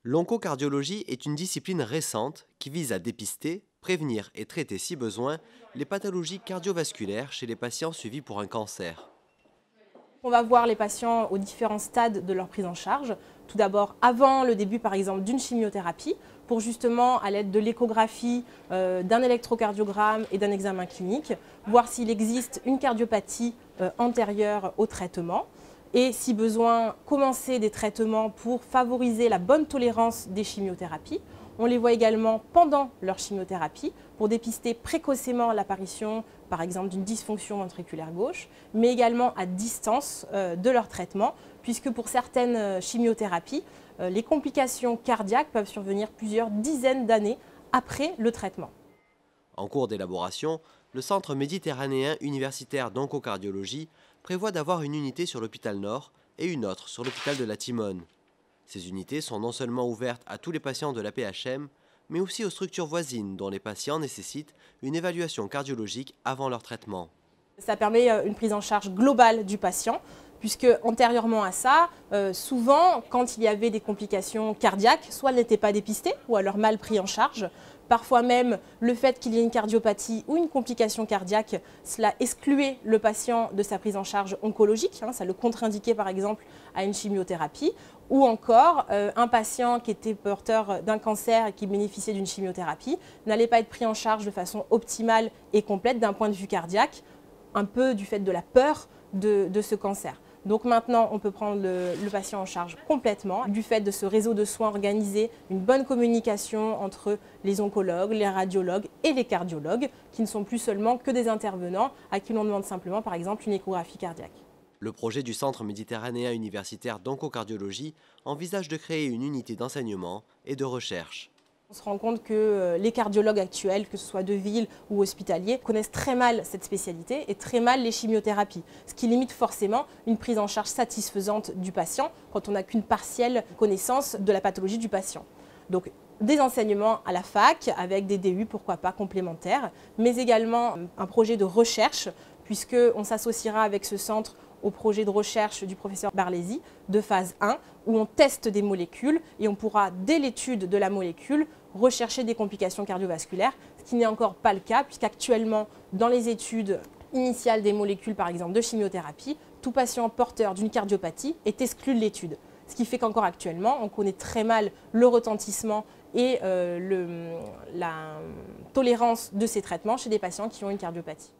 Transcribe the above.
L'oncocardiologie est une discipline récente qui vise à dépister, prévenir et traiter si besoin les pathologies cardiovasculaires chez les patients suivis pour un cancer. On va voir les patients aux différents stades de leur prise en charge. Tout d'abord, avant le début par exemple d'une chimiothérapie, pour justement, à l'aide de l'échographie, d'un électrocardiogramme et d'un examen clinique, voir s'il existe une cardiopathie antérieure au traitement. Et si besoin, commencer des traitements pour favoriser la bonne tolérance des chimiothérapies. On les voit également pendant leur chimiothérapie pour dépister précocement l'apparition, par exemple, d'une dysfonction ventriculaire gauche, mais également à distance de leur traitement, puisque pour certaines chimiothérapies, les complications cardiaques peuvent survenir plusieurs dizaines d'années après le traitement. En cours d'élaboration, le Centre méditerranéen universitaire d'oncocardiologie prévoit d'avoir une unité sur l'hôpital Nord et une autre sur l'hôpital de la Timone. Ces unités sont non seulement ouvertes à tous les patients de la PHM, mais aussi aux structures voisines dont les patients nécessitent une évaluation cardiologique avant leur traitement. Ça permet une prise en charge globale du patient, puisque antérieurement à ça, souvent, quand il y avait des complications cardiaques, soit elles n'étaient pas dépistées ou alors mal prises en charge. Parfois même, le fait qu'il y ait une cardiopathie ou une complication cardiaque, cela excluait le patient de sa prise en charge oncologique. Ça le contre-indiquait par exemple à une chimiothérapie. Ou encore, un patient qui était porteur d'un cancer et qui bénéficiait d'une chimiothérapie n'allait pas être pris en charge de façon optimale et complète d'un point de vue cardiaque, un peu du fait de la peur de ce cancer. Donc maintenant, on peut prendre le patient en charge complètement du fait de ce réseau de soins organisé, une bonne communication entre les oncologues, les radiologues et les cardiologues, qui ne sont plus seulement que des intervenants à qui l'on demande simplement, par exemple, une échographie cardiaque. Le projet du Centre méditerranéen universitaire d'oncocardiologie envisage de créer une unité d'enseignement et de recherche. On se rend compte que les cardiologues actuels, que ce soit de ville ou hospitaliers, connaissent très mal cette spécialité et très mal les chimiothérapies, ce qui limite forcément une prise en charge satisfaisante du patient quand on n'a qu'une partielle connaissance de la pathologie du patient. Donc des enseignements à la fac avec des DU, pourquoi pas, complémentaires, mais également un projet de recherche puisqu'on s'associera avec ce centre au projet de recherche du professeur Barlesi de phase 1 où on teste des molécules et on pourra, dès l'étude de la molécule, rechercher des complications cardiovasculaires, ce qui n'est encore pas le cas puisqu'actuellement, dans les études initiales des molécules, par exemple de chimiothérapie, tout patient porteur d'une cardiopathie est exclu de l'étude. Ce qui fait qu'encore actuellement, on connaît très mal le retentissement et la tolérance de ces traitements chez des patients qui ont une cardiopathie.